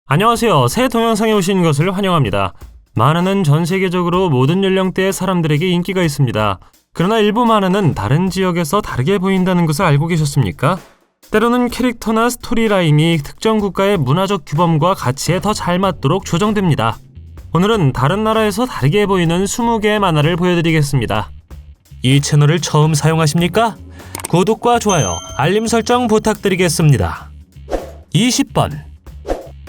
안녕하세요. 새 동영상에 오신 것을 환영합니다. 만화는 전 세계적으로 모든 연령대의 사람들에게 인기가 있습니다. 그러나 일부 만화는 다른 지역에서 다르게 보인다는 것을 알고 계셨습니까? 때로는 캐릭터나 스토리라인이 특정 국가의 문화적 규범과 가치에 더 잘 맞도록 조정됩니다. 오늘은 다른 나라에서 다르게 보이는 20개의 만화를 보여드리겠습니다. 이 채널을 처음 사용하십니까? 구독과 좋아요, 알림 설정 부탁드리겠습니다. 20번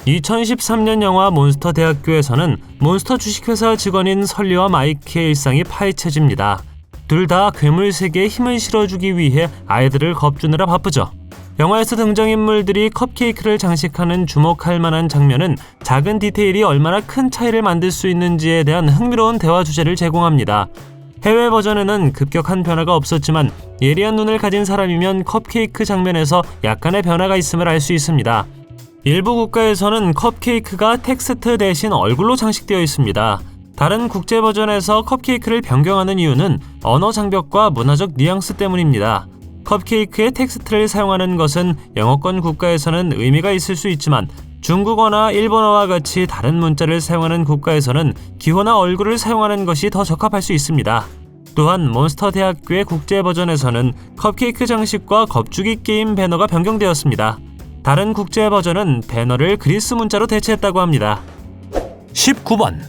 2013년 영화 몬스터 대학교에서는 몬스터 주식회사 직원인 설리와 마이키의 일상이 파헤쳐집니다. 둘 다 괴물 세계에 힘을 실어주기 위해 아이들을 겁주느라 바쁘죠. 영화에서 등장인물들이 컵케이크를 장식하는 주목할 만한 장면은 작은 디테일이 얼마나 큰 차이를 만들 수 있는지에 대한 흥미로운 대화 주제를 제공합니다. 해외 버전에는 급격한 변화가 없었지만 예리한 눈을 가진 사람이면 컵케이크 장면에서 약간의 변화가 있음을 알 수 있습니다. 일부 국가에서는 컵케이크가 텍스트 대신 얼굴로 장식되어 있습니다. 다른 국제 버전에서 컵케이크를 변경하는 이유는 언어 장벽과 문화적 뉘앙스 때문입니다. 컵케이크의 텍스트를 사용하는 것은 영어권 국가에서는 의미가 있을 수 있지만 중국어나 일본어와 같이 다른 문자를 사용하는 국가에서는 기호나 얼굴을 사용하는 것이 더 적합할 수 있습니다. 또한 몬스터 대학교의 국제 버전에서는 컵케이크 장식과 겁주기 게임 배너가 변경되었습니다. 다른 국제 버전은 배너를 그리스 문자로 대체했다고 합니다. 19번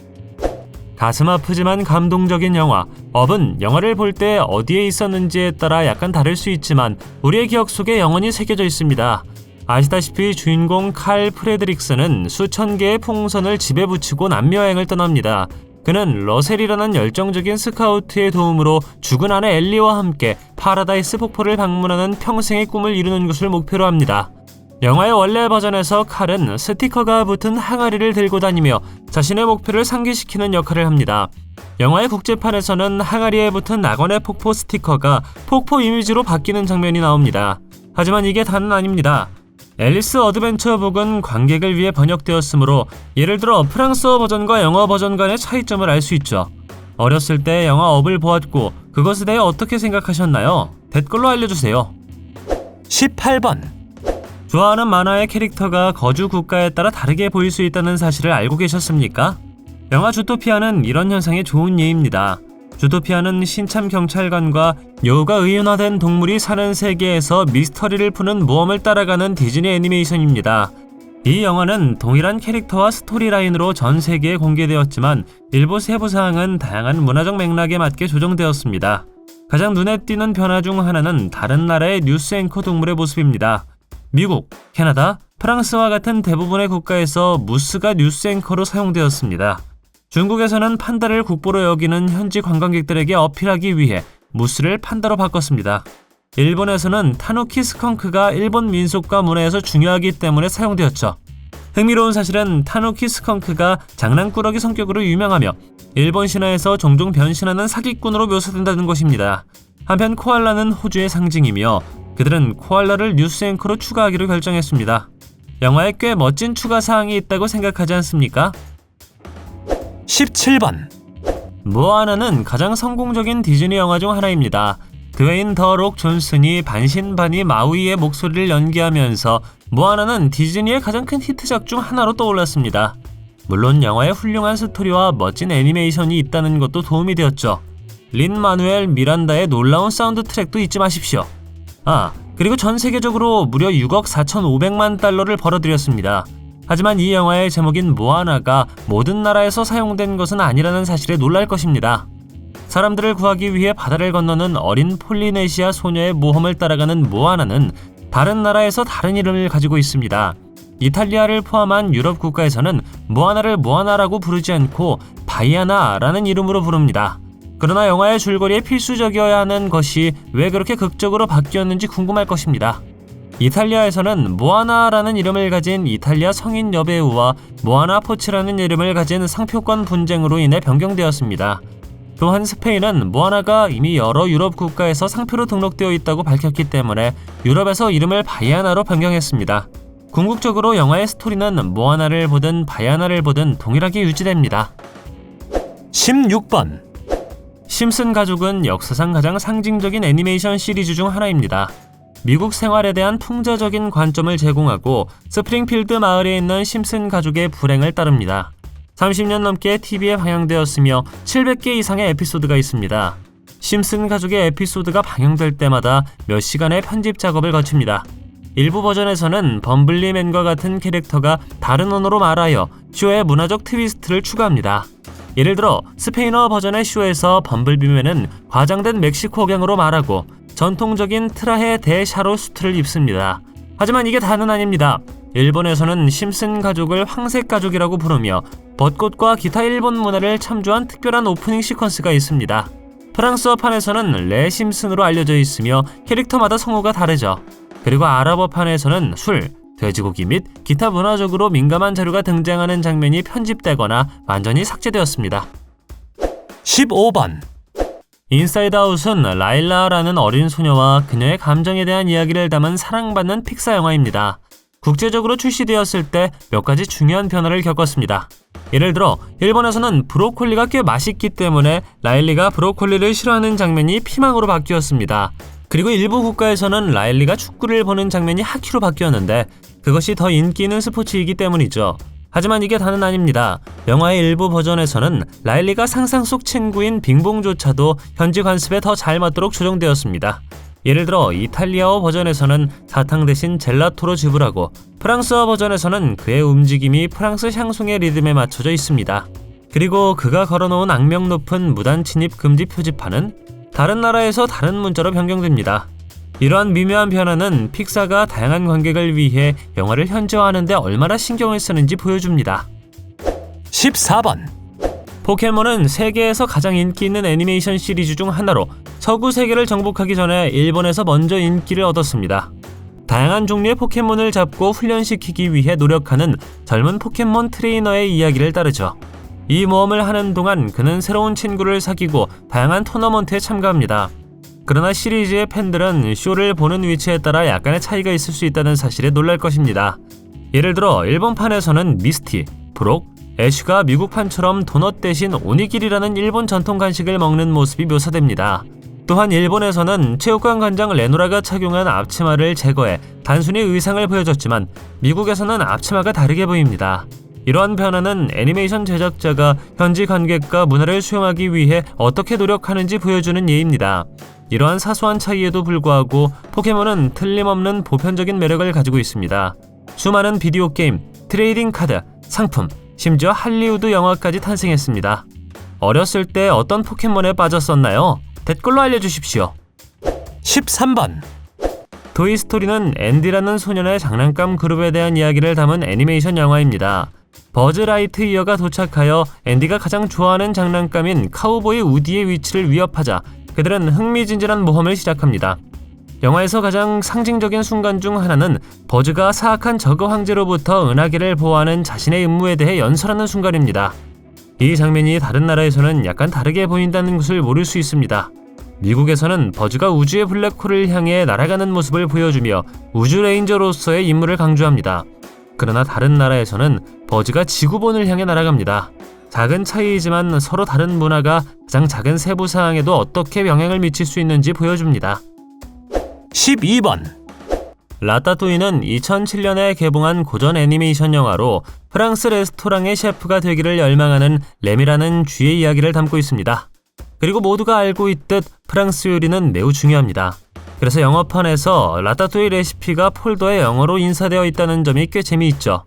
가슴 아프지만 감동적인 영화 업은 영화를 볼 때 어디에 있었는지에 따라 약간 다를 수 있지만 우리의 기억 속에 영원히 새겨져 있습니다. 아시다시피 주인공 칼 프레드릭스는 수천 개의 풍선을 집에 붙이고 남여행을 떠납니다. 그는 러셀이라는 열정적인 스카우트의 도움으로 죽은 아내 엘리와 함께 파라다이스 폭포를 방문하는 평생의 꿈을 이루는 것을 목표로 합니다. 영화의 원래 버전에서 칼은 스티커가 붙은 항아리를 들고 다니며 자신의 목표를 상기시키는 역할을 합니다. 영화의 국제판에서는 항아리에 붙은 낙원의 폭포 스티커가 폭포 이미지로 바뀌는 장면이 나옵니다. 하지만 이게 다는 아닙니다. 앨리스 어드벤처 북은 관객을 위해 번역되었으므로 예를 들어 프랑스어 버전과 영어 버전 간의 차이점을 알 수 있죠. 어렸을 때 영화 업을 보았고 그것에 대해 어떻게 생각하셨나요? 댓글로 알려주세요. 18번 좋아하는 만화의 캐릭터가 거주 국가에 따라 다르게 보일 수 있다는 사실을 알고 계셨습니까? 영화 주토피아는 이런 현상의 좋은 예입니다. 주토피아는 신참 경찰관과 여우가 의인화된 동물이 사는 세계에서 미스터리를 푸는 모험을 따라가는 디즈니 애니메이션입니다. 이 영화는 동일한 캐릭터와 스토리라인으로 전 세계에 공개되었지만 일부 세부 사항은 다양한 문화적 맥락에 맞게 조정되었습니다. 가장 눈에 띄는 변화 중 하나는 다른 나라의 뉴스 앵커 동물의 모습입니다. 미국, 캐나다, 프랑스와 같은 대부분의 국가에서 무스가 뉴스 앵커로 사용되었습니다. 중국에서는 판다를 국보로 여기는 현지 관광객들에게 어필하기 위해 무스를 판다로 바꿨습니다. 일본에서는 타누키 스컹크가 일본 민속과 문화에서 중요하기 때문에 사용되었죠. 흥미로운 사실은 타누키 스컹크가 장난꾸러기 성격으로 유명하며 일본 신화에서 종종 변신하는 사기꾼으로 묘사된다는 것입니다. 한편 코알라는 호주의 상징이며 그들은 코알라를 뉴스 앵커로 추가하기로 결정했습니다. 영화에 꽤 멋진 추가 사항이 있다고 생각하지 않습니까? 17번 모아나는 가장 성공적인 디즈니 영화 중 하나입니다. 드웨인 더 록 존슨이 반신반의 마우이의 목소리를 연기하면서 모아나는 디즈니의 가장 큰 히트작 중 하나로 떠올랐습니다. 물론 영화에 훌륭한 스토리와 멋진 애니메이션이 있다는 것도 도움이 되었죠. 린 마누엘 미란다의 놀라운 사운드 트랙도 잊지 마십시오. 그리고 전 세계적으로 무려 6억 4,500만 달러를 벌어들였습니다. 하지만 이 영화의 제목인 모아나가 모든 나라에서 사용된 것은 아니라는 사실에 놀랄 것입니다. 사람들을 구하기 위해 바다를 건너는 어린 폴리네시아 소녀의 모험을 따라가는 모아나는 다른 나라에서 다른 이름을 가지고 있습니다. 이탈리아를 포함한 유럽 국가에서는 모아나를 모아나라고 부르지 않고 바이아나라는 이름으로 부릅니다. 그러나 영화의 줄거리에 필수적이어야 하는 것이 왜 그렇게 극적으로 바뀌었는지 궁금할 것입니다. 이탈리아에서는 모아나라는 이름을 가진 이탈리아 성인 여배우와 모아나 포츠라는 이름을 가진 상표권 분쟁으로 인해 변경되었습니다. 또한 스페인은 모아나가 이미 여러 유럽 국가에서 상표로 등록되어 있다고 밝혔기 때문에 유럽에서 이름을 바이아나로 변경했습니다. 궁극적으로 영화의 스토리는 모아나를 보든 바이아나를 보든 동일하게 유지됩니다. 16번 심슨 가족은 역사상 가장 상징적인 애니메이션 시리즈 중 하나입니다. 미국 생활에 대한 풍자적인 관점을 제공하고 스프링필드 마을에 있는 심슨 가족의 불행을 따릅니다. 30년 넘게 TV에 방영되었으며 700개 이상의 에피소드가 있습니다. 심슨 가족의 에피소드가 방영될 때마다 몇 시간의 편집 작업을 거칩니다. 일부 버전에서는 범블리맨과 같은 캐릭터가 다른 언어로 말하여 쇼에 문화적 트위스트를 추가합니다. 예를 들어 스페인어 버전의 쇼에서 범블비맨은 과장된 멕시코경으로 말하고 전통적인 트라헤 데 샤로 수트를 입습니다. 하지만 이게 다는 아닙니다. 일본에서는 심슨 가족을 황색 가족이라고 부르며 벚꽃과 기타 일본 문화를 참조한 특별한 오프닝 시퀀스가 있습니다. 프랑스어판에서는 레 심슨으로 알려져 있으며 캐릭터마다 성우가 다르죠. 그리고 아랍어판에서는 술, 돼지고기 및 기타 문화적으로 민감한 자료가 등장하는 장면이 편집되거나 완전히 삭제되었습니다. 15번 인사이드 아웃은 라일라라는 어린 소녀와 그녀의 감정에 대한 이야기를 담은 사랑받는 픽사 영화입니다. 국제적으로 출시되었을 때 몇 가지 중요한 변화를 겪었습니다. 예를 들어 일본에서는 브로콜리가 꽤 맛있기 때문에 라일리가 브로콜리를 싫어하는 장면이 피망으로 바뀌었습니다. 그리고 일부 국가에서는 라일리가 축구를 보는 장면이 하키로 바뀌었는데 그것이 더 인기 있는 스포츠이기 때문이죠. 하지만 이게 다는 아닙니다. 영화의 일부 버전에서는 라일리가 상상 속 친구인 빙봉조차도 현지 관습에 더 잘 맞도록 조정되었습니다. 예를 들어 이탈리아어 버전에서는 사탕 대신 젤라토로 지불하고 프랑스어 버전에서는 그의 움직임이 프랑스 샹송의 리듬에 맞춰져 있습니다. 그리고 그가 걸어놓은 악명 높은 무단 침입 금지 표지판은 다른 나라에서 다른 문자로 변경됩니다. 이러한 미묘한 변화는 픽사가 다양한 관객을 위해 영화를 현지화하는 데 얼마나 신경을 쓰는지 보여줍니다. 14번 포켓몬은 세계에서 가장 인기 있는 애니메이션 시리즈 중 하나로 서구 세계를 정복하기 전에 일본에서 먼저 인기를 얻었습니다. 다양한 종류의 포켓몬을 잡고 훈련시키기 위해 노력하는 젊은 포켓몬 트레이너의 이야기를 따르죠. 이 모험을 하는 동안 그는 새로운 친구를 사귀고 다양한 토너먼트에 참가합니다. 그러나 시리즈의 팬들은 쇼를 보는 위치에 따라 약간의 차이가 있을 수 있다는 사실에 놀랄 것입니다. 예를 들어 일본판에서는 미스티, 브록, 애쉬가 미국판처럼 도넛 대신 오니기리라는 일본 전통 간식을 먹는 모습이 묘사됩니다. 또한 일본에서는 체육관 관장 레노라가 착용한 앞치마를 제거해 단순히 의상을 보여줬지만 미국에서는 앞치마가 다르게 보입니다. 이러한 변화는 애니메이션 제작자가 현지 관객과 문화를 수용하기 위해 어떻게 노력하는지 보여주는 예입니다. 이러한 사소한 차이에도 불구하고 포켓몬은 틀림없는 보편적인 매력을 가지고 있습니다. 수많은 비디오 게임, 트레이딩 카드, 상품, 심지어 할리우드 영화까지 탄생했습니다. 어렸을 때 어떤 포켓몬에 빠졌었나요? 댓글로 알려주십시오. 13번 토이스토리는 앤디라는 소년의 장난감 그룹에 대한 이야기를 담은 애니메이션 영화입니다. 버즈 라이트이어가 도착하여 앤디가 가장 좋아하는 장난감인 카우보이 우디의 위치를 위협하자 그들은 흥미진진한 모험을 시작합니다. 영화에서 가장 상징적인 순간 중 하나는 버즈가 사악한 저그 황제로부터 은하계를 보호하는 자신의 임무에 대해 연설하는 순간입니다. 이 장면이 다른 나라에서는 약간 다르게 보인다는 것을 모를 수 있습니다. 미국에서는 버즈가 우주의 블랙홀을 향해 날아가는 모습을 보여주며 우주 레인저로서의 임무를 강조합니다. 그러나 다른 나라에서는 버즈가 지구본을 향해 날아갑니다. 작은 차이이지만 서로 다른 문화가 가장 작은 세부 사항에도 어떻게 영향을 미칠 수 있는지 보여줍니다. 12번 라따뚜이는 2007년에 개봉한 고전 애니메이션 영화로 프랑스 레스토랑의 셰프가 되기를 열망하는 레미라는 쥐의 이야기를 담고 있습니다. 그리고 모두가 알고 있듯 프랑스 요리는 매우 중요합니다. 그래서 영어판에서 라따뚜이 레시피가 폴더에 영어로 인사되어 있다는 점이 꽤 재미있죠.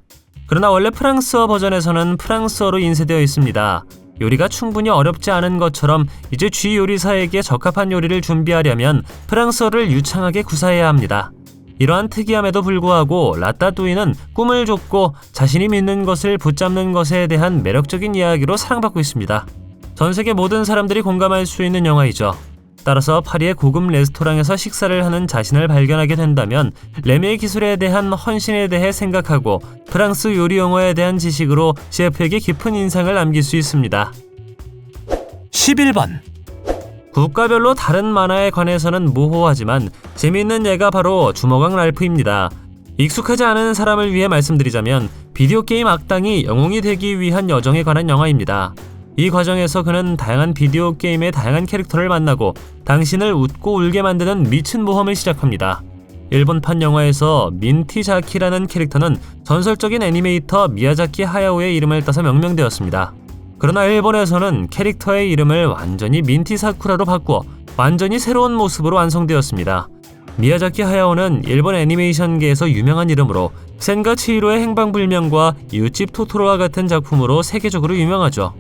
그러나 원래 프랑스어 버전에서는 프랑스어로 인쇄되어 있습니다. 요리가 충분히 어렵지 않은 것처럼 이제 쥐 요리사에게 적합한 요리를 준비하려면 프랑스어를 유창하게 구사해야 합니다. 이러한 특이함에도 불구하고 라따뚜이는 꿈을 쫓고 자신이 믿는 것을 붙잡는 것에 대한 매력적인 이야기로 사랑받고 있습니다. 전 세계 모든 사람들이 공감할 수 있는 영화이죠. 따라서 파리의 고급 레스토랑에서 식사를 하는 자신을 발견하게 된다면 레미의 기술에 대한 헌신에 대해 생각하고 프랑스 요리 용어에 대한 지식으로 셰프에게 깊은 인상을 남길 수 있습니다. 11번 국가별로 다른 만화에 관해서는 모호하지만 재미있는 예가 바로 주먹왕 랄프입니다. 익숙하지 않은 사람을 위해 말씀드리자면 비디오 게임 악당이 영웅이 되기 위한 여정에 관한 영화입니다. 이 과정에서 그는 다양한 비디오 게임의 다양한 캐릭터를 만나고 당신을 웃고 울게 만드는 미친 모험을 시작합니다. 일본판 영화에서 민티자키라는 캐릭터는 전설적인 애니메이터 미야자키 하야오의 이름을 따서 명명되었습니다. 그러나 일본에서는 캐릭터의 이름을 완전히 민티 사쿠라로 바꾸어 완전히 새로운 모습으로 완성되었습니다. 미야자키 하야오는 일본 애니메이션계에서 유명한 이름으로 센과 치히로의 행방불명과 이웃집 토토로와 같은 작품으로 세계적으로 유명하죠.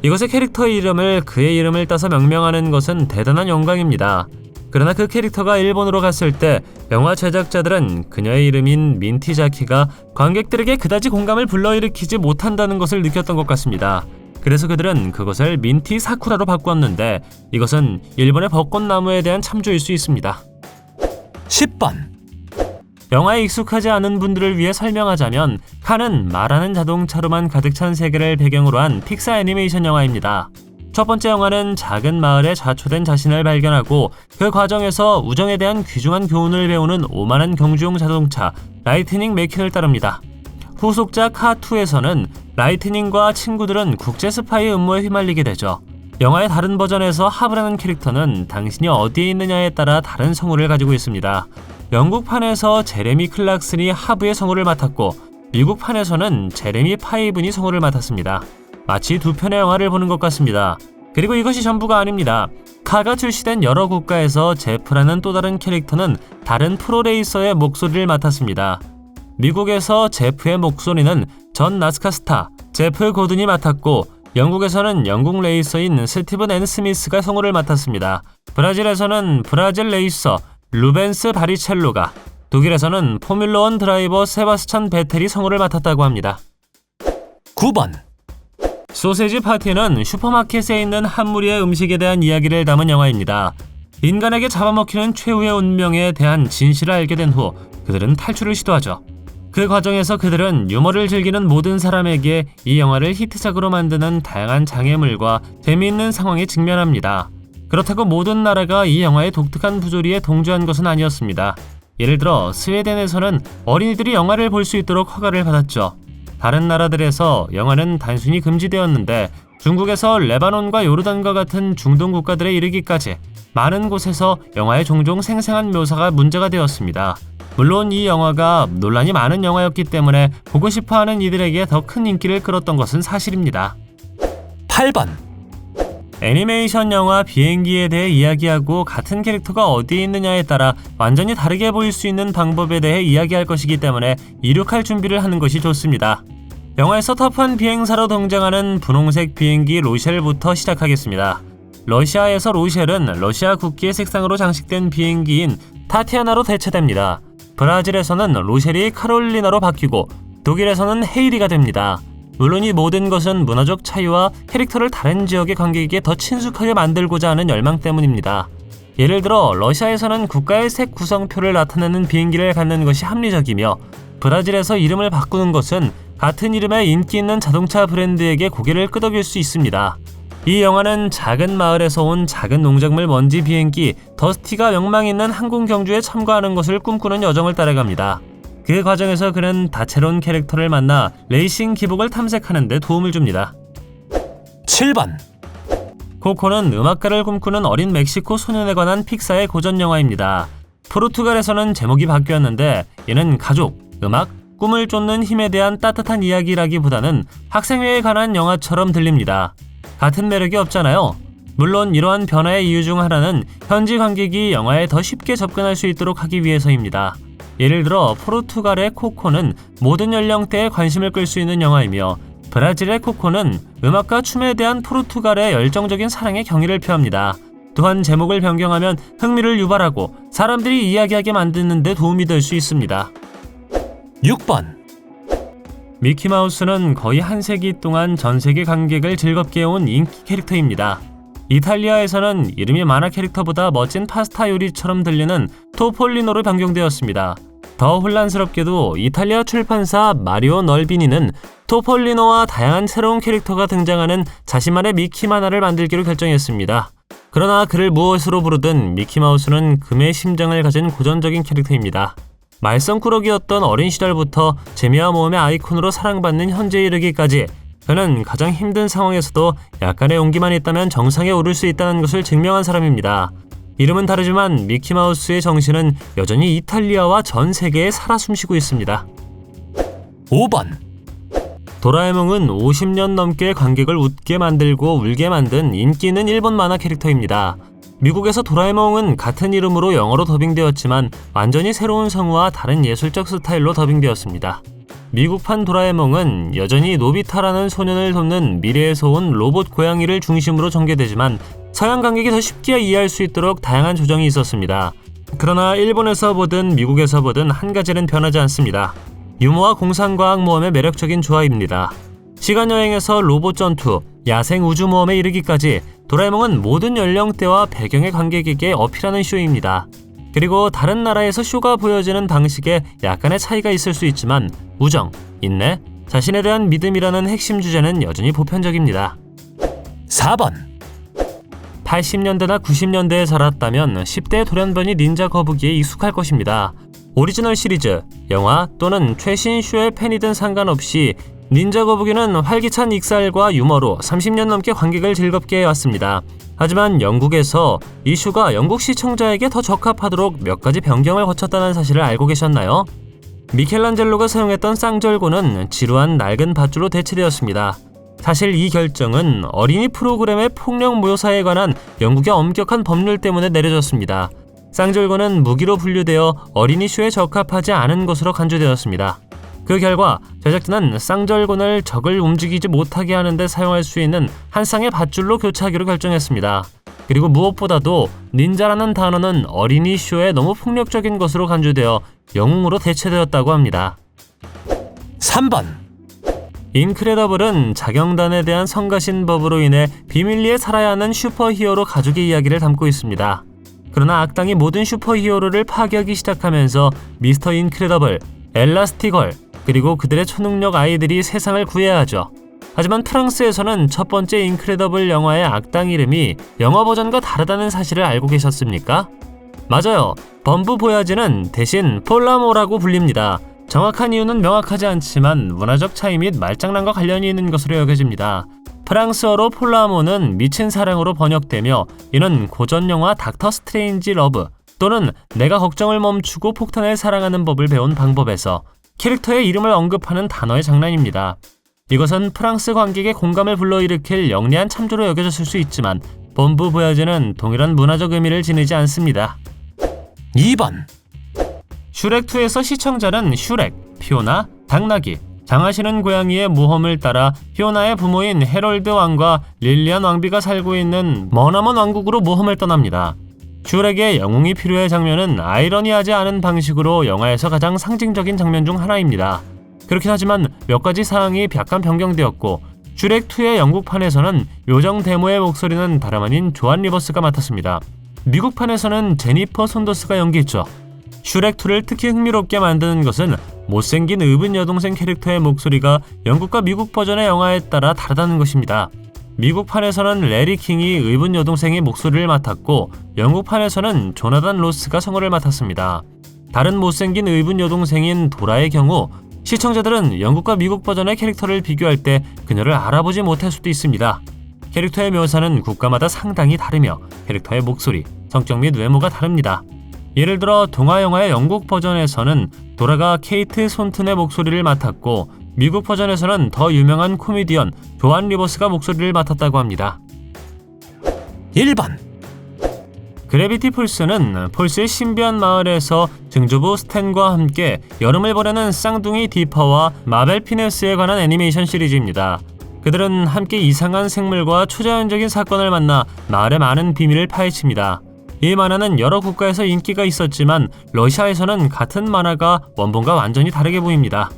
이것의 캐릭터의 이름을 그의 이름을 따서 명명하는 것은 대단한 영광입니다. 그러나 그 캐릭터가 일본으로 갔을 때 영화 제작자들은 그녀의 이름인 민티자키가 관객들에게 그다지 공감을 불러일으키지 못한다는 것을 느꼈던 것 같습니다. 그래서 그들은 그것을 민티 사쿠라로 바꾸었는데 이것은 일본의 벚꽃나무에 대한 참조일 수 있습니다. 10번 영화에 익숙하지 않은 분들을 위해 설명하자면 칸은 말하는 자동차로만 가득 찬 세계를 배경으로 한 픽사 애니메이션 영화입니다. 첫 번째 영화는 작은 마을에 자초된 자신을 발견하고 그 과정에서 우정에 대한 귀중한 교훈을 배우는 오만한 경주용 자동차 라이트닝 맥퀸을 따릅니다. 후속작 카2에서는 라이트닝과 친구들은 국제 스파이 음모에 휘말리게 되죠. 영화의 다른 버전에서 하브라는 캐릭터는 당신이 어디에 있느냐에 따라 다른 성우를 가지고 있습니다. 영국판에서 제레미 클락슨이 하브의 성우를 맡았고 미국판에서는 제레미 파이븐이 성우를 맡았습니다. 마치 두 편의 영화를 보는 것 같습니다. 그리고 이것이 전부가 아닙니다. 카가 출시된 여러 국가에서 제프라는 또 다른 캐릭터는 다른 프로레이서의 목소리를 맡았습니다. 미국에서 제프의 목소리는 전 나스카 스타 제프 고든이 맡았고 영국에서는 영국 레이서인 스티븐 앤 스미스가 성우를 맡았습니다. 브라질에서는 브라질 레이서 루벤스 바리첼로가, 독일에서는 포뮬러1 드라이버 세바스찬 베텔이 성우를 맡았다고 합니다. 9번 소세지 파티는 슈퍼마켓에 있는 한 무리의 음식에 대한 이야기를 담은 영화입니다. 인간에게 잡아먹히는 최후의 운명에 대한 진실을 알게 된 후 그들은 탈출을 시도하죠. 그 과정에서 그들은 유머를 즐기는 모든 사람에게 이 영화를 히트작으로 만드는 다양한 장애물과 재미있는 상황에 직면합니다. 그렇다고 모든 나라가 이 영화의 독특한 부조리에 동조한 것은 아니었습니다. 예를 들어 스웨덴에서는 어린이들이 영화를 볼 수 있도록 허가를 받았죠. 다른 나라들에서 영화는 단순히 금지되었는데 중국에서 레바논과 요르단과 같은 중동 국가들에 이르기까지 많은 곳에서 영화에 종종 생생한 묘사가 문제가 되었습니다. 물론 이 영화가 논란이 많은 영화였기 때문에 보고 싶어하는 이들에게 더 큰 인기를 끌었던 것은 사실입니다. 8번 애니메이션 영화 비행기에 대해 이야기하고 같은 캐릭터가 어디에 있느냐에 따라 완전히 다르게 보일 수 있는 방법에 대해 이야기할 것이기 때문에 이륙할 준비를 하는 것이 좋습니다. 영화에서 터프한 비행사로 등장하는 분홍색 비행기 로셸부터 시작하겠습니다. 러시아에서 로셸은 러시아 국기의 색상으로 장식된 비행기인 타티아나로 대체됩니다. 브라질에서는 로셸이 카롤리나로 바뀌고 독일에서는 헤이리가 됩니다. 물론 이 모든 것은 문화적 차이와 캐릭터를 다른 지역의 관객에게 더 친숙하게 만들고자 하는 열망 때문입니다. 예를 들어 러시아에서는 국가의 색 구성표를 나타내는 비행기를 갖는 것이 합리적이며 브라질에서 이름을 바꾸는 것은 같은 이름의 인기 있는 자동차 브랜드에게 고개를 끄덕일 수 있습니다. 이 영화는 작은 마을에서 온 작은 농작물 먼지 비행기 더스티가 명망 있는 항공 경주에 참가하는 것을 꿈꾸는 여정을 따라갑니다. 그 과정에서 그는 다채로운 캐릭터를 만나 레이싱 기복을 탐색하는 데 도움을 줍니다. 7번 코코는 음악가를 꿈꾸는 어린 멕시코 소년에 관한 픽사의 고전 영화입니다. 포르투갈에서는 제목이 바뀌었는데 이는 가족, 음악, 꿈을 쫓는 힘에 대한 따뜻한 이야기라기보다는 학생회에 관한 영화처럼 들립니다. 같은 매력이 없잖아요. 물론 이러한 변화의 이유 중 하나는 현지 관객이 영화에 더 쉽게 접근할 수 있도록 하기 위해서입니다. 예를 들어 포르투갈의 코코는 모든 연령대에 관심을 끌 수 있는 영화이며 브라질의 코코는 음악과 춤에 대한 포르투갈의 열정적인 사랑의 경의를 표합니다. 또한 제목을 변경하면 흥미를 유발하고 사람들이 이야기하게 만드는 데 도움이 될 수 있습니다. 6번 미키마우스는 거의 한 세기 동안 전 세계 관객을 즐겁게 해온 인기 캐릭터입니다. 이탈리아에서는 이름이 만화 캐릭터보다 멋진 파스타 요리처럼 들리는 토폴리노로 변경되었습니다. 더 혼란스럽게도 이탈리아 출판사 마리오 널비니는 토폴리노와 다양한 새로운 캐릭터가 등장하는 자신만의 미키 만화를 만들기로 결정했습니다. 그러나 그를 무엇으로 부르든 미키마우스는 금의 심장을 가진 고전적인 캐릭터입니다. 말썽꾸러기였던 어린 시절부터 재미와 모험의 아이콘으로 사랑받는 현재에 이르기까지 그는 가장 힘든 상황에서도 약간의 용기만 있다면 정상에 오를 수 있다는 것을 증명한 사람입니다. 이름은 다르지만 미키마우스의 정신은 여전히 이탈리아와 전 세계에 살아 숨쉬고 있습니다. 5번, 도라에몽은 50년 넘게 관객을 웃게 만들고 울게 만든 인기 있는 일본 만화 캐릭터입니다. 미국에서 도라에몽은 같은 이름으로 영어로 더빙되었지만 완전히 새로운 성우와 다른 예술적 스타일로 더빙되었습니다. 미국판 도라에몽은 여전히 노비타라는 소년을 돕는 미래에서 온 로봇 고양이를 중심으로 전개되지만 서양 관객이 더 쉽게 이해할 수 있도록 다양한 조정이 있었습니다. 그러나 일본에서 보든 미국에서 보든 한 가지는 변하지 않습니다. 유머와 공상과학 모험의 매력적인 조합입니다. 시간여행에서 로봇 전투, 야생 우주 모험에 이르기까지 도라에몽은 모든 연령대와 배경의 관객에게 어필하는 쇼입니다. 그리고 다른 나라에서 쇼가 보여지는 방식에 약간의 차이가 있을 수 있지만 우정, 인내, 자신에 대한 믿음이라는 핵심 주제는 여전히 보편적입니다. 4번, 80년대나 90년대에 자랐다면 10대 돌연변이 닌자 거북이에 익숙할 것입니다. 오리지널 시리즈, 영화 또는 최신 쇼의 팬이든 상관없이 닌자 거북이는 활기찬 익살과 유머로 30년 넘게 관객을 즐겁게 해왔습니다. 하지만 영국에서 이 쇼가 영국 시청자에게 더 적합하도록 몇 가지 변경을 거쳤다는 사실을 알고 계셨나요? 미켈란젤로가 사용했던 쌍절곤은 지루한 낡은 밧줄로 대체되었습니다. 사실 이 결정은 어린이 프로그램의 폭력 묘사에 관한 영국의 엄격한 법률 때문에 내려졌습니다. 쌍절곤은 무기로 분류되어 어린이 쇼에 적합하지 않은 것으로 간주되었습니다. 그 결과 제작진은 쌍절곤을 적을 움직이지 못하게 하는 데 사용할 수 있는 한 쌍의 밧줄로 교체하기로 결정했습니다. 그리고 무엇보다도 닌자라는 단어는 어린이 쇼에 너무 폭력적인 것으로 간주되어 영웅으로 대체되었다고 합니다. 3번, 인크레더블은 자경단에 대한 성가신 법으로 인해 비밀리에 살아야 하는 슈퍼히어로 가족의 이야기를 담고 있습니다. 그러나 악당이 모든 슈퍼히어로를 파괴하기 시작하면서 미스터 인크레더블, 엘라스티걸, 그리고 그들의 초능력 아이들이 세상을 구해야 하죠. 하지만 프랑스에서는 첫 번째 인크레더블 영화의 악당 이름이 영화 버전과 다르다는 사실을 알고 계셨습니까? 맞아요. 범브 보야지는 대신 폴라모라고 불립니다. 정확한 이유는 명확하지 않지만 문화적 차이 및 말장난과 관련이 있는 것으로 여겨집니다. 프랑스어로 폴라모는 미친 사랑으로 번역되며 이는 고전 영화 닥터 스트레인지 러브 또는 내가 걱정을 멈추고 폭탄을 사랑하는 법을 배운 방법에서 캐릭터의 이름을 언급하는 단어의 장난입니다. 이것은 프랑스 관객의 공감을 불러일으킬 영리한 참조로 여겨졌을 수 있지만 범브 보야지는 동일한 문화적 의미를 지니지 않습니다. 2번, 슈렉2에서 시청자는 슈렉, 피오나, 당나귀, 장하시는 고양이의 모험을 따라 피오나의 부모인 헤럴드 왕과 릴리안 왕비가 살고 있는 머나먼 왕국으로 모험을 떠납니다. 슈렉의 영웅이 필요해 장면은 아이러니하지 않은 방식으로 영화에서 가장 상징적인 장면 중 하나입니다. 그렇긴 하지만 몇 가지 사항이 약간 변경되었고 슈렉2의 영국판에서는 요정 데모의 목소리는 다름 아닌 조안 리버스가 맡았습니다. 미국판에서는 제니퍼 손더스가 연기했죠. 슈렉2를 특히 흥미롭게 만드는 것은 못생긴 의분 여동생 캐릭터의 목소리가 영국과 미국 버전의 영화에 따라 다르다는 것입니다. 미국판에서는 레리 킹이 의분 여동생의 목소리를 맡았고 영국판에서는 조나단 로스가 성우를 맡았습니다. 다른 못생긴 의분 여동생인 도라의 경우 시청자들은 영국과 미국 버전의 캐릭터를 비교할 때 그녀를 알아보지 못할 수도 있습니다. 캐릭터의 묘사는 국가마다 상당히 다르며 캐릭터의 목소리, 성격 및 외모가 다릅니다. 예를 들어 동화 영화의 영국 버전에서는 도라가 케이트 손튼의 목소리를 맡았고 미국 버전에서는 더 유명한 코미디언 조안 리버스가 목소리를 맡았다고 합니다. 1번, 그래비티 폴스는 폴스의 신비한 마을에서 증조부 스탠과 함께 여름을 보내는 쌍둥이 디퍼와 마벨 피네스에 관한 애니메이션 시리즈입니다. 그들은 함께 이상한 생물과 초자연적인 사건을 만나 마을의 많은 비밀을 파헤칩니다. 이 만화는 여러 국가에서 인기가 있었지만 러시아에서는 같은 만화가 원본과 완전히 다르게 보입니다.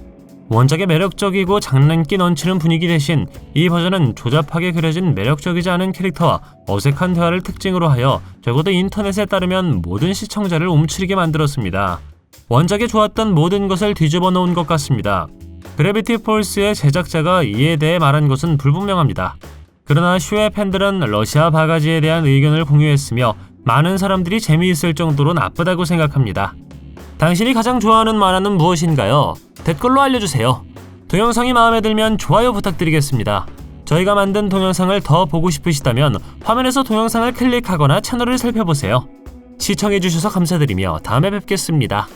원작의 매력적이고 장난기 넘치는 분위기 대신 이 버전은 조잡하게 그려진 매력적이지 않은 캐릭터와 어색한 대화를 특징으로 하여 적어도 인터넷에 따르면 모든 시청자를 움츠리게 만들었습니다. 원작에 좋았던 모든 것을 뒤집어 놓은 것 같습니다. 그래비티 폴스의 제작자가 이에 대해 말한 것은 불분명합니다. 그러나 쇼의 팬들은 러시아 바가지에 대한 의견을 공유했으며 많은 사람들이 재미있을 정도로 나쁘다고 생각합니다. 당신이 가장 좋아하는 만화는 무엇인가요? 댓글로 알려주세요. 동영상이 마음에 들면 좋아요 부탁드리겠습니다. 저희가 만든 동영상을 더 보고 싶으시다면 화면에서 동영상을 클릭하거나 채널을 살펴보세요. 시청해주셔서 감사드리며 다음에 뵙겠습니다.